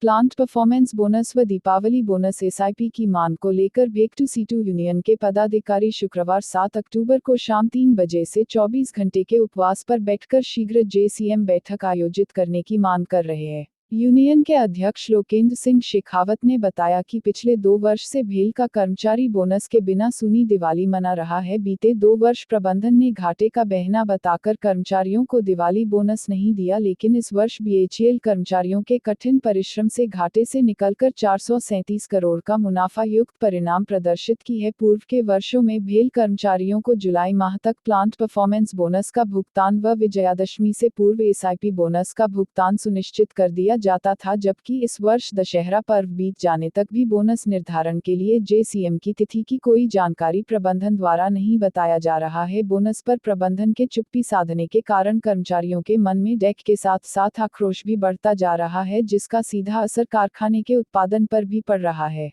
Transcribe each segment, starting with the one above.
Plant performance bonus व Deepawali bonus SIP की मांग को लेकर भेक्टू-सीटू यूनियन के पदाधिकारी शुक्रवार 7 अक्टूबर को शाम 3 बजे से 24 घंटे के उपवास पर बैठकर शीघ्र जेसीएम बैठक आयोजित करने की मांग कर रहे हैं। यूनियन के अध्यक्ष लोकेंद्र सिंह शेखावत ने बताया कि पिछले 2 वर्ष से भेल का कर्मचारी बोनस के बिना सूनी दिवाली मना रहा है। बीते 2 वर्ष प्रबंधन ने घाटे का बहाना बताकर कर्मचारियों को दिवाली बोनस नहीं दिया, लेकिन इस वर्ष बीएचईएल कर्मचारियों के कठिन परिश्रम से घाटे से निकलकर 437 करोड़ का मुनाफा युक्त परिणाम प्रदर्शित की है। पूर्व के वर्षों में भेल कर्मचारियों को जुलाई माह तक प्लांट परफॉर्मेंस बोनस का भुगतान व विजयादशमी से पूर्व एसआईपी बोनस का भुगतान सुनिश्चित कर दिया जाता था, जबकि इस वर्ष दशहरा पर्व बीत जाने तक भी बोनस निर्धारण के लिए जेसीएम की तिथि की कोई जानकारी प्रबंधन द्वारा नहीं बताया जा रहा है। बोनस पर प्रबंधन के चुप्पी साधने के कारण कर्मचारियों के मन में डैक के साथ साथ आक्रोश भी बढ़ता जा रहा है, जिसका सीधा असर कारखाने के उत्पादन पर भी पड़ रहा है।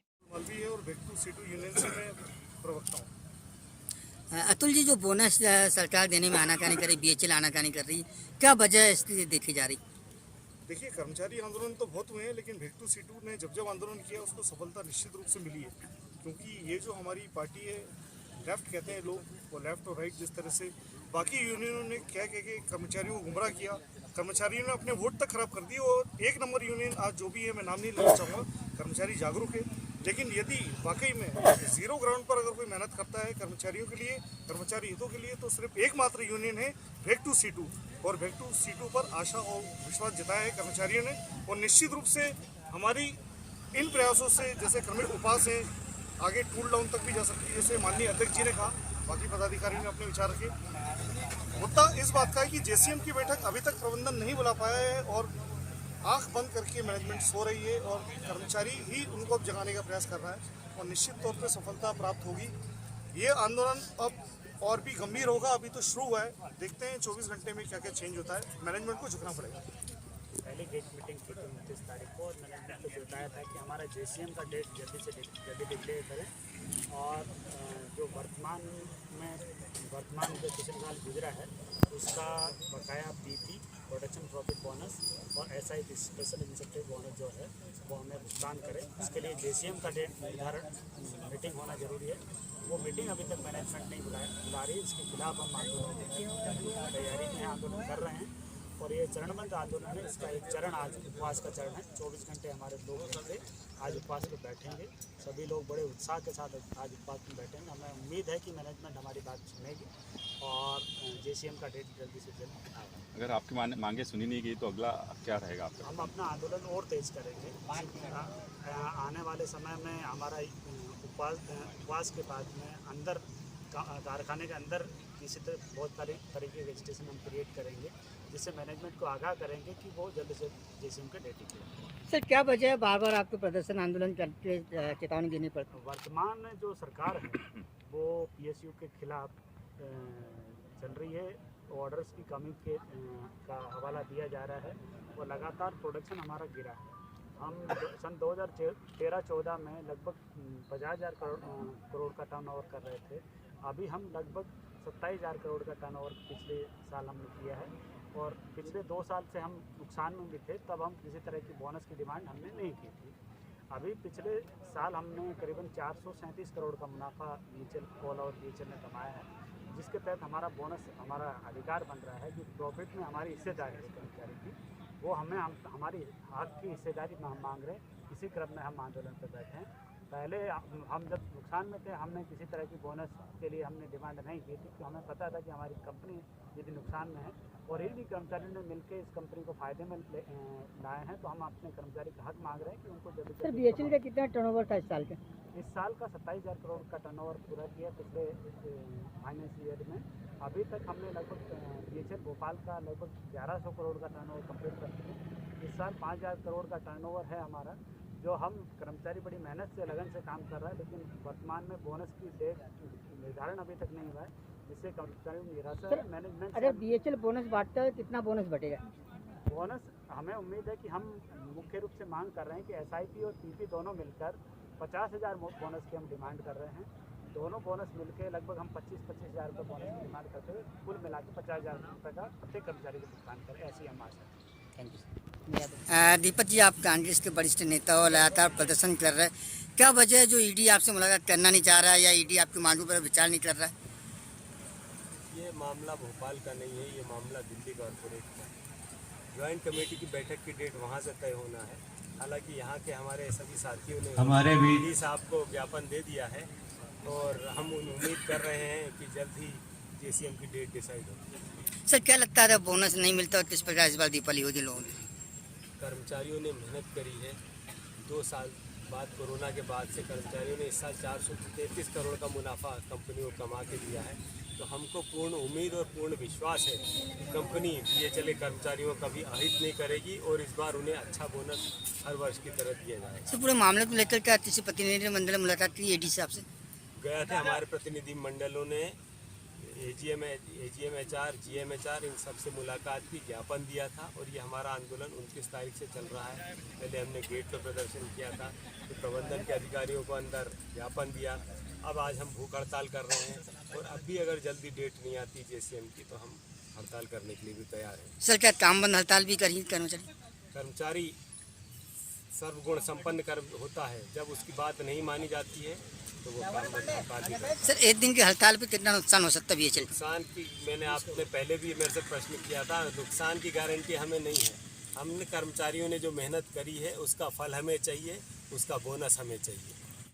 अतुल जी, जो बोनस सरकार देने में आनाकानी कर रही, बीएचईएल आनाकानी कर रही, क्या वजह स्थिति देखी जा रही? देखिए, कर्मचारी आंदोलन तो बहुत हुए हैं, लेकिन भेक्टू-सीटू ने जब आंदोलन किया उसको सफलता निश्चित रूप से मिली है, क्योंकि ये जो हमारी पार्टी है, लेफ्ट कहते हैं लोग, वो लेफ्ट और राइट जिस तरह से बाकी यूनियनों ने क्या कह के कर्मचारियों को गुमराह किया, कर्मचारियों ने अपने वोट तक खराब कर दिए। और एक नंबर यूनियन आज जो भी है, मैं नाम नहीं लेना चाहूँगा, कर्मचारी जागरूक है, लेकिन यदि वाकई में जीरो ग्राउंड पर अगर कोई मेहनत करता है कर्मचारियों के लिए, कर्मचारी हितों के लिए, तो सिर्फ एकमात्र यूनियन है भेक्टू-सीटू। और भेक्टू-सीटू पर आशा और विश्वास जताया है कर्मचारियों ने, और निश्चित रूप से हमारी इन प्रयासों से, जैसे क्रमिक उपवास है, आगे टूल डाउन तक भी जा सकती है, जैसे माननीय अध्यक्ष जी ने कहा, बाकी पदाधिकारियों ने अपने विचार रखे। मुद्दा इस बात का है कि जेसीएम की बैठक अभी तक प्रबंधन नहीं बुला पाया है, और आंख बंद करके मैनेजमेंट सो रही है, और कर्मचारी ही उनको अब जगाने का प्रयास कर रहा है, और निश्चित तौर पे सफलता प्राप्त होगी। ये आंदोलन अब और भी गंभीर होगा, अभी तो शुरू हुआ है, देखते हैं 24 घंटे में क्या क्या चेंज होता है। मैनेजमेंट को झुकना पड़ेगा। पहले डेट मीटिंग की थी 29 तारीख को, और मैनेजमेंट को बताया था कि हमारा जेसीएम का डेट जल्दी से जल्दी डिक्लेयर करें, और जो वर्तमान जो पिछले साल गुजरा है उसका बकाया पीपी, प्रोडक्शन प्रॉफिट बोनस और एसआईपी स्पेशल इंसेंटिव बोनस जो है वो हमें भुगतान करें। इसके लिए जेसीएम का डेट निर्धारण मीटिंग होना जरूरी है। वो मीटिंग अभी तक मैनेजमेंट नहीं बुला रही। इसके खिलाफ हम आंदोलन की तैयारी में आंदोलन कर रहे हैं, और ये चरणबद्ध आंदोलन है। इसका एक चरण आज उपवास का चरण है। 24 घंटे हमारे लोग मिलकर आज उपवास में बैठेंगे। सभी लोग बड़े उत्साह के साथ आज उपवास में बैठेंगे। हमें उम्मीद है कि मैनेजमेंट हमारी बात सुनेगी और जेसीएम का डेट जल्दी से जल्द आएगा। अगर आपकी मांगे सुनी नहीं गई तो अगला क्या रहेगा आपका? हम अपना आंदोलन और तेज करेंगे। आने वाले समय में हमारा उपवास के बाद में अंदर कारखाने के अंदर किसी तरह बहुत सारी तरीके के स्टेशन हम क्रिएट करेंगे, जिससे मैनेजमेंट को आगाह करेंगे कि वो जल्द से जेसीएम का डेट करें। सर, क्या वजह है बार बार आपको प्रदर्शन आंदोलन करके चेतावनी देनी पड़ती है? वर्तमान जो सरकार है वो पीएसयू के खिलाफ चल रही है। ऑर्डर्स की कमी का हवाला दिया जा रहा है, और लगातार प्रोडक्शन हमारा गिरा है। हम सन 2013-14 में लगभग 50,000 करोड़ का टर्नओवर कर रहे थे। अभी हम लगभग 27,000 करोड़ का टर्नओवर पिछले साल हमने किया है, और पिछले 2 साल से हम नुकसान में भी थे। तब हम किसी तरह की बोनस की डिमांड हमने नहीं की थी। अभी पिछले साल हमने करीबन 437 करोड़ का मुनाफा बीएचईएल कोल और बीएचईएल ने कमाया है, जिसके तहत हमारा बोनस हमारा अधिकार बन रहा है। जो प्रॉफिट में हमारी हिस्सेदारी है कर्मचारी की, वो हमारी हक की हिस्सेदारी हम मांग रहे हैं। इसी क्रम में हम आंदोलन पर बैठे हैं। पहले हम जब नुकसान में थे, हमने किसी तरह की बोनस के लिए हमने डिमांड नहीं की थी, क्योंकि हमें पता था कि हमारी कंपनी यदि नुकसान में है और इन्हीं कर्मचारियों ने मिलकर इस कंपनी को फायदे में लाए हैं, तो हम अपने कर्मचारी का हक मांग रहे हैं कि उनको जल्दी से। सर, बीएचईएल का कितना टर्नओवर था इस साल का? इस साल का 27,000 करोड़ का टर्नओवर पूरा किया पिछले फाइनेंशियल ईयर में। अभी तक हमने लगभग बीएचईएल भोपाल का लगभग 1100 करोड़ का टर्नओवर कंप्लीट कर चुके। इस साल 5,000 करोड़ का टर्नओवर है हमारा, जो हम कर्मचारी बड़ी मेहनत से लगन से काम कर रहा है, लेकिन वर्तमान में बोनस की डेट निर्धारण अभी तक नहीं हुआ है, जिससे कर्मचारियों में निराशा है। मैनेजमेंट अगर बीएचईएल बोनस बांटता है, कितना बोनस बटेगा? बोनस हमें उम्मीद है कि हम मुख्य रूप से मांग कर रहे हैं कि एसआईपी और पीपी दोनों मिलकर 50,000 बोनस की हम डिमांड कर रहे हैं। दोनों बोनस मिलकर लगभग हम 25,000 रुपये बोनस की डिमांड करते हुए कुल मिला के 50,000 रुपये का प्रत्येक कर्मचारी को भुगतान करें, ऐसी हम आशा है। Thank you. दीपक जी, आप कांग्रेस के वरिष्ठ नेता हो, लगातार प्रदर्शन कर रहे हैं, क्या वजह है जो ईडी आपसे मुलाकात करना नहीं चाह रहा है या ईडी आपकी मांगों पर विचार नहीं कर रहा है? ये मामला भोपाल का नहीं है, ये मामला दिल्ली कॉर्पोरेट का है। ज्वाइंट कमेटी की बैठक की डेट वहाँ से तय होना है। हालांकि यहाँ के हमारे सभी साथियों ने हमारे भी ईडी साहब को ज्ञापन दे दिया है और हम उम्मीद कर रहे हैं कि जल्द ही जेसीएम की डेट डिसाइड होगी। सर, क्या लगता है बोनस नहीं मिलता और किस प्रकार इस बार दीपावली होगी लोगों की? कर्मचारियों ने मेहनत करी है। 2 साल बाद, कोरोना के बाद से कर्मचारियों ने इस साल 433 करोड़ का मुनाफा कंपनी को कमा के दिया है। तो हमको पूर्ण उम्मीद और पूर्ण विश्वास है कि कंपनी बीएचएल कर्मचारियों का भी अहित नहीं करेगी और इस बार उन्हें अच्छा बोनस हर वर्ष की तरह दिया जाएगा। सर, पूरे मामले को लेकर क्या किसी प्रतिनिधि मंडल ने मुलाकात की ईडी साहब से? गया थे हमारे प्रतिनिधि मंडलों ने एजीएमएचआर, जीएमएचआर इन सब से मुलाकात की, ज्ञापन दिया था और ये हमारा आंदोलन 29 तारीख से चल रहा है। पहले हमने गेट पर प्रदर्शन किया था, फिर प्रबंधन के अधिकारियों को अंदर ज्ञापन दिया, अब आज हम भूख हड़ताल कर रहे हैं और अब भी अगर जल्दी डेट नहीं आती जेसीएम की तो हम हड़ताल करने के लिए भी तैयार हैं। सर, क्या काम बंद हड़ताल भी करी कर्मचारी? कर्मचारी सर्वगुण संपन्न कर होता है, जब उसकी बात नहीं मानी जाती है तो वो काम बंद हड़ताल भी करता है। सर, एक दिन की हड़ताल पे कितना नुकसान हो सकता है बीएचएल? नुकसान की मैंने आपने पहले भी मेरे से प्रश्न किया था, नुकसान की गारंटी हमें नहीं है। हमने कर्मचारियों ने जो मेहनत करी है उसका फल हमें चाहिए, उसका बोनस हमें चाहिए।